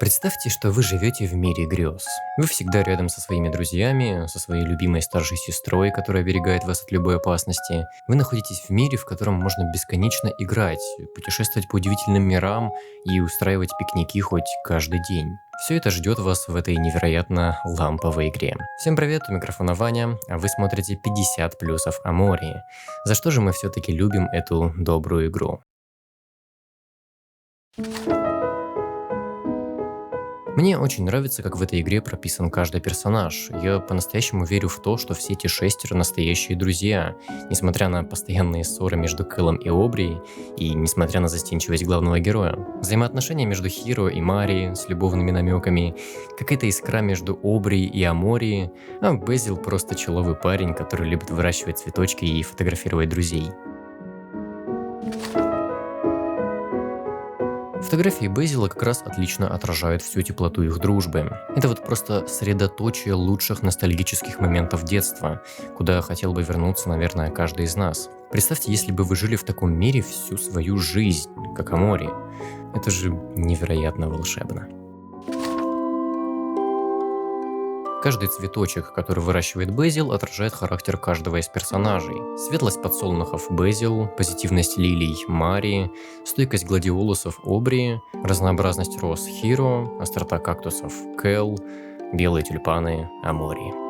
Представьте, что вы живете в мире грез. Вы всегда рядом со своими друзьями, со своей любимой старшей сестрой, которая оберегает вас от любой опасности. Вы находитесь в мире, в котором можно бесконечно играть, путешествовать по удивительным мирам и устраивать пикники хоть каждый день. Все это ждет вас в этой невероятно ламповой игре. Всем привет, у микрофона Ваня, а вы смотрите 50 плюсов Амори. За что же мы все-таки любим эту добрую игру? Мне очень нравится, как в этой игре прописан каждый персонаж. Я по-настоящему верю в то, что все эти шестеро настоящие друзья, несмотря на постоянные ссоры между Кэлом и Обри, и несмотря на застенчивость главного героя. Взаимоотношения между Хиро и Мари с любовными намеками, какая-то искра между Обри и Амори, а Безил просто человый парень, который любит выращивать цветочки и фотографировать друзей. Фотографии Безила как раз отлично отражают всю теплоту их дружбы. Это вот просто средоточие лучших ностальгических моментов детства, куда хотел бы вернуться, наверное, каждый из нас. Представьте, если бы вы жили в таком мире всю свою жизнь, как Амори. Это же невероятно волшебно. Каждый цветочек, который выращивает Безил, отражает характер каждого из персонажей. Светлость подсолнухов Безил, позитивность лилий Мари, стойкость гладиолусов Обри, разнообразность роз Хиро, острота кактусов Кэл, белые тюльпаны Амори.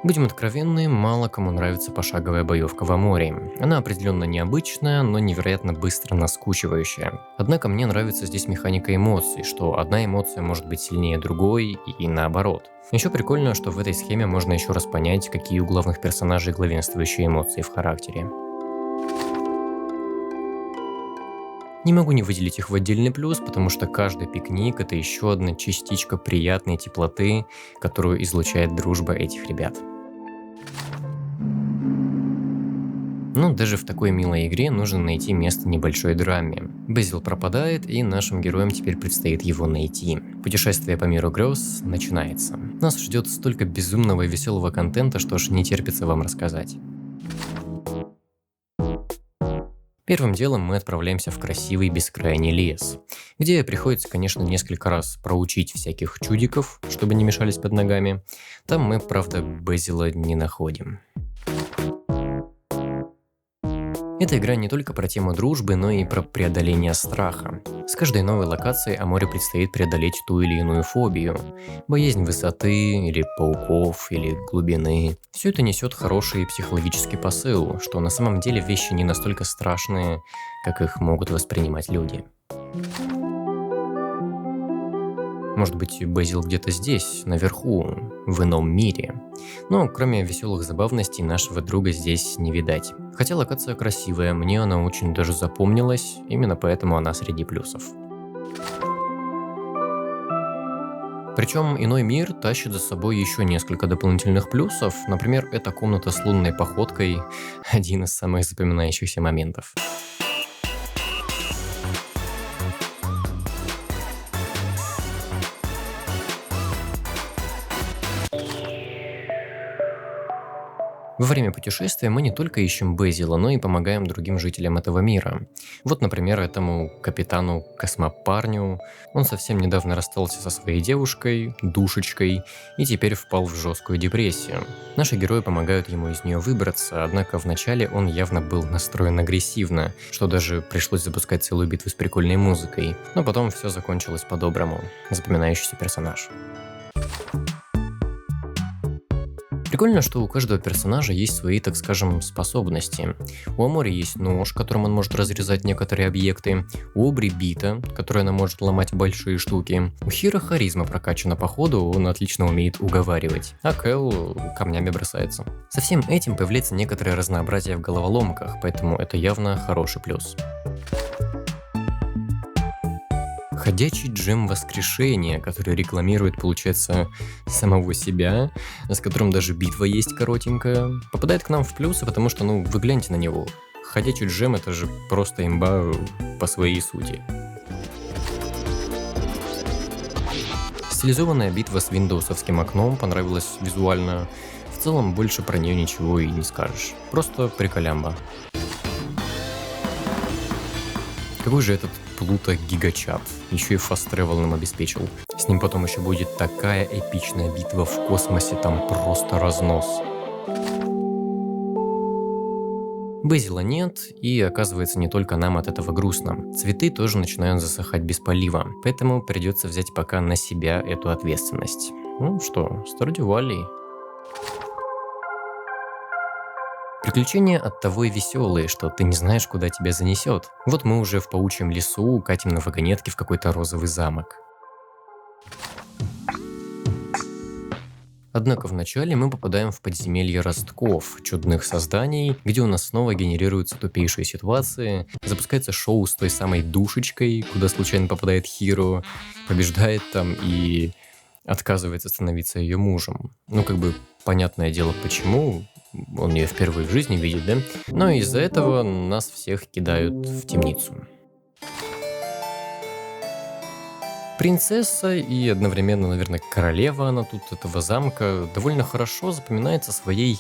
Будем откровенны, мало кому нравится пошаговая боевка в Амори. Она определенно необычная, но невероятно быстро наскучивающая. Однако мне нравится здесь механика эмоций, что одна эмоция может быть сильнее другой и наоборот. Еще прикольно, что в этой схеме можно еще раз понять, какие у главных персонажей главенствующие эмоции в характере. Не могу не выделить их в отдельный плюс, потому что каждый пикник – это еще одна частичка приятной теплоты, которую излучает дружба этих ребят. Но даже в такой милой игре нужно найти место небольшой драме. Безил пропадает, и нашим героям теперь предстоит его найти. Путешествие по миру грез начинается. Нас ждет столько безумного и веселого контента, что аж не терпится вам рассказать. Первым делом мы отправляемся в красивый бескрайний лес, где приходится, конечно, несколько раз проучить всяких чудиков, чтобы не мешались под ногами. Там мы, правда, Безила не находим. Эта игра не только про тему дружбы, но и про преодоление страха. С каждой новой локацией Амори предстоит преодолеть ту или иную фобию. Боязнь высоты, или пауков, или глубины. Все это несет хороший психологический посыл, что на самом деле вещи не настолько страшные, как их могут воспринимать люди. Может быть, Безил где-то здесь, наверху, в ином мире. Но кроме веселых забавностей нашего друга здесь не видать. Хотя локация красивая, мне она очень даже запомнилась, именно поэтому она среди плюсов. Причем иной мир тащит за собой еще несколько дополнительных плюсов. Например, эта комната с лунной походкой – один из самых запоминающихся моментов. Во время путешествия мы не только ищем Безила, но и помогаем другим жителям этого мира. Вот, например, этому капитану-космопарню. Он совсем недавно расстался со своей девушкой, душечкой, и теперь впал в жесткую депрессию. Наши герои помогают ему из нее выбраться, однако вначале он явно был настроен агрессивно, что даже пришлось запускать целую битву с прикольной музыкой. Но потом все закончилось по-доброму. Запоминающийся персонаж. Прикольно, что у каждого персонажа есть свои, так скажем, способности. У Амори есть нож, которым он может разрезать некоторые объекты. У Обри бита, которая она может ломать большие штуки. У Хиро харизма прокачана по ходу, он отлично умеет уговаривать. А Кэл камнями бросается. Со всем этим появляется некоторое разнообразие в головоломках, поэтому это явно хороший плюс. Ходячий джем воскрешения, который рекламирует, получается, самого себя, с которым даже битва есть коротенькая, попадает к нам в плюсы, потому что, вы гляньте на него. Ходячий джем — это же просто имба по своей сути. Стилизованная битва с виндовсовским окном понравилась визуально. В целом больше про нее ничего и не скажешь. Просто приколямба. Какой же этот Плуто гигачат? Еще и фаст-тревел нам обеспечил. С ним потом еще будет такая эпичная битва в космосе, там просто разнос. Безила нет, и оказывается не только нам от этого грустно. Цветы тоже начинают засыхать без полива, поэтому придется взять пока на себя эту ответственность. Ну что, Stardew Valley. Приключения от того и веселые, что ты не знаешь, куда тебя занесет. Вот мы уже в паучьем лесу катим на вагонетке в какой-то розовый замок. Однако вначале мы попадаем в подземелье ростков, чудных созданий, где у нас снова генерируются тупейшие ситуации, запускается шоу с той самой душечкой, куда случайно попадает Хиро, побеждает там и отказывается становиться ее мужем. Ну, как бы, понятное дело, почему, он ее впервые в жизни видит, да? Но из-за этого нас всех кидают в темницу. Принцесса и одновременно, наверное, королева она тут этого замка довольно хорошо запоминается своей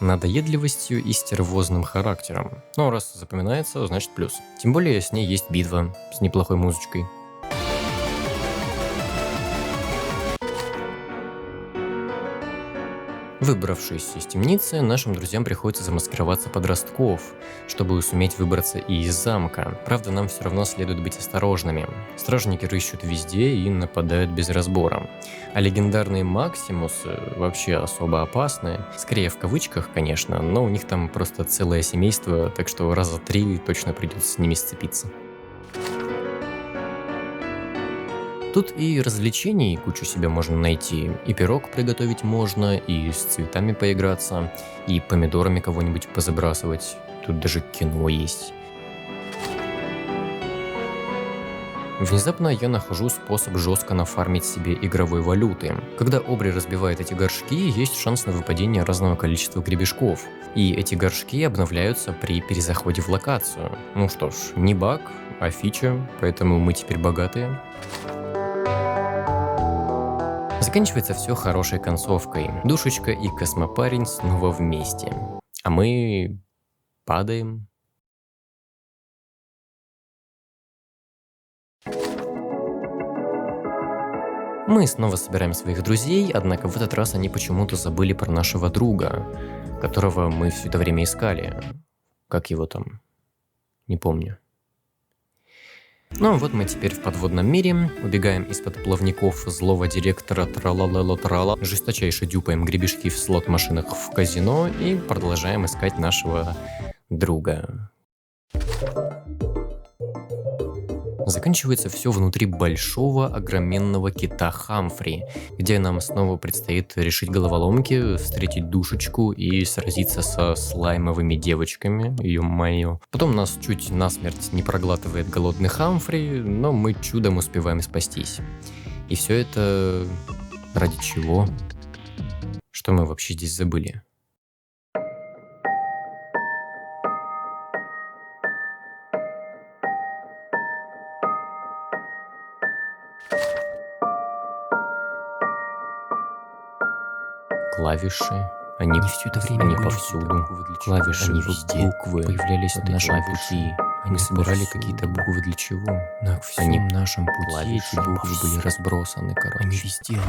надоедливостью и стервозным характером. Но раз запоминается, значит плюс. Тем более с ней есть битва с неплохой музычкой. Выбравшись из темницы, нашим друзьям приходится замаскироваться под ростков, чтобы суметь выбраться и из замка. Правда, нам все равно следует быть осторожными. Стражники рыщут везде и нападают без разбора. А легендарные Максимусы вообще особо опасны. Скорее в кавычках, конечно, но у них там просто целое семейство, так что раза 3 точно придется с ними сцепиться. Тут и развлечений кучу себе можно найти, и пирог приготовить можно, и с цветами поиграться, и помидорами кого-нибудь позабрасывать. Тут даже кино есть. Внезапно я нахожу способ жестко нафармить себе игровой валюты. Когда Обри разбивает эти горшки, есть шанс на выпадение разного количества гребешков. И эти горшки обновляются при перезаходе в локацию. Ну что ж, не баг, а фича, поэтому мы теперь богатые. Заканчивается все хорошей концовкой. Душечка и космопарень снова вместе. А мы падаем. Мы снова собираем своих друзей, однако в этот раз они почему-то забыли про нашего друга, которого мы все это время искали. Как его там? Не помню. Ну вот мы теперь в подводном мире, убегаем из-под плавников злого директора трала-лала-трала, жесточайше дюпаем гребешки в слот-машинах в казино и продолжаем искать нашего друга. Заканчивается все внутри большого огроменного кита Хамфри, где нам снова предстоит решить головоломки, встретить душечку и сразиться со слаймовыми девочками, ё-моё. Потом нас чуть насмерть не проглатывает голодный Хамфри, но мы чудом успеваем спастись. И все это ради чего? Что мы вообще здесь забыли? Клавиши, они все это время, они повсюду. Клавиши, они везде. Буквы появлялись на нашем пути. Они собирали какие-то буквы для чего? На всем нашем пути эти буквы были разбросаны, короче. Они везде.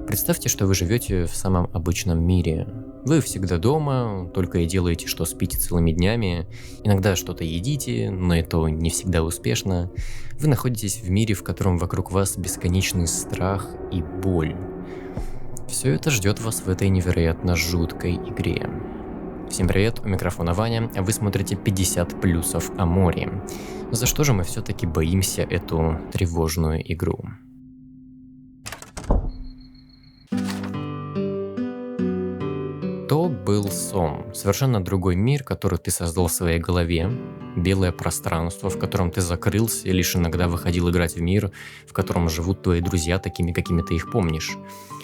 Представьте, что вы живете в самом обычном мире. Вы всегда дома, только и делаете, что спите целыми днями. Иногда что-то едите, но это не всегда успешно. Вы находитесь в мире, в котором вокруг вас бесконечный страх и боль. Все это ждет вас в этой невероятно жуткой игре. Всем привет, у микрофона Ваня, а вы смотрите 50 плюсов о море. За что же мы все-таки боимся эту тревожную игру? То был сон. Совершенно другой мир, который ты создал в своей голове. Белое пространство, в котором ты закрылся и лишь иногда выходил играть в мир, в котором живут твои друзья такими, какими ты их помнишь.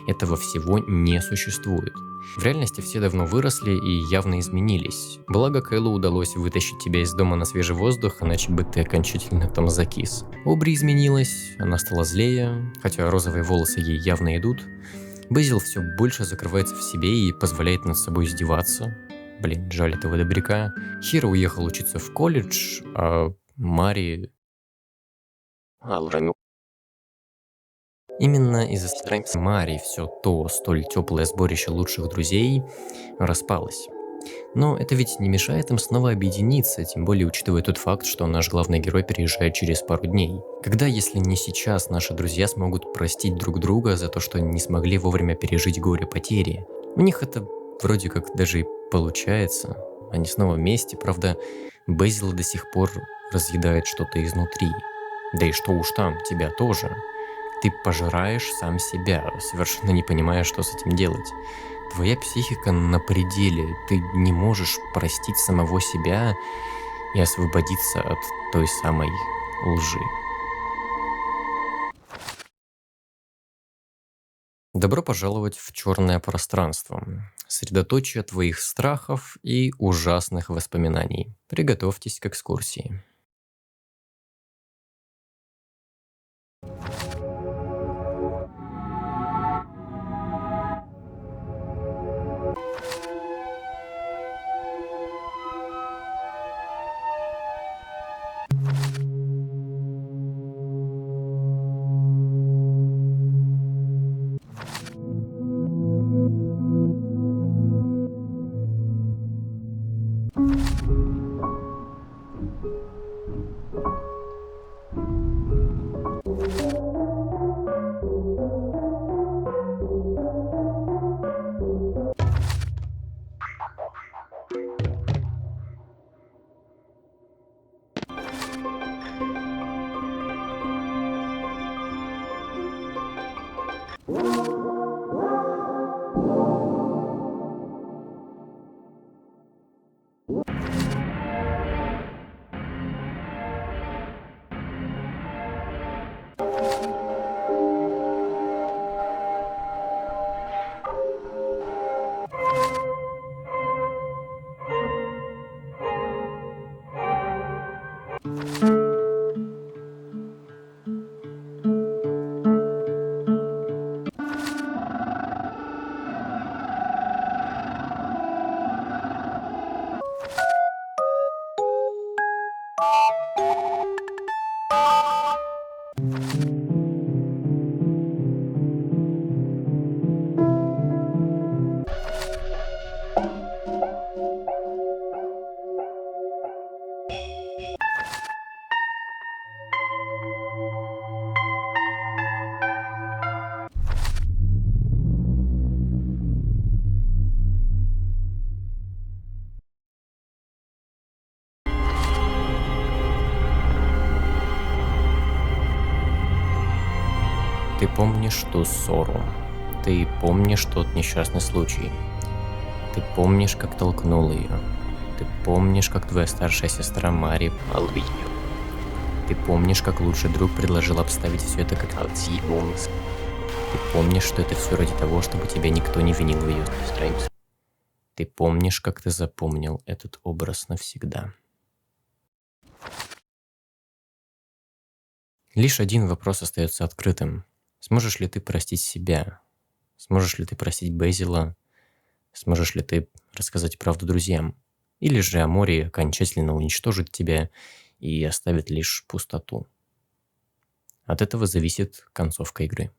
Этого всего не существует. В реальности все давно выросли и явно изменились. Благо Кэллу удалось вытащить тебя из дома на свежий воздух, иначе бы ты окончательно там закис. Обри изменилась, она стала злее, хотя розовые волосы ей явно идут. Безил все больше закрывается в себе и позволяет над собой издеваться. Блин, жаль этого добряка. Хиро уехал учиться в колледж, а Мари... Именно из-за страницы Мари все то столь теплое сборище лучших друзей распалось. Но это ведь не мешает им снова объединиться, тем более учитывая тот факт, что наш главный герой переезжает через пару дней. Когда, если не сейчас, наши друзья смогут простить друг друга за то, что не смогли вовремя пережить горе потери? У них это вроде как даже и получается. Они снова вместе, правда, Безил до сих пор разъедает что-то изнутри. Да и что уж там, тебя тоже. Ты пожираешь сам себя, совершенно не понимая, что с этим делать. Твоя психика на пределе, ты не можешь простить самого себя и освободиться от той самой лжи. Добро пожаловать в черное пространство, средоточие твоих страхов и ужасных воспоминаний. Приготовьтесь к экскурсии. Ты помнишь ту ссору. Ты помнишь тот несчастный случай. Ты помнишь, как толкнул ее. Ты помнишь, как твоя старшая сестра Мари Алвинью. Ты помнишь, как лучший друг предложил обставить все это как Альцгеймер. Ты помнишь, что это все ради того, чтобы тебя никто не винил в ее странице. Ты помнишь, как ты запомнил этот образ навсегда. Лишь один вопрос остается открытым. Сможешь ли ты простить себя? Сможешь ли ты простить Безила? Сможешь ли ты рассказать правду друзьям? Или же Амори окончательно уничтожит тебя и оставит лишь пустоту? От этого зависит концовка игры.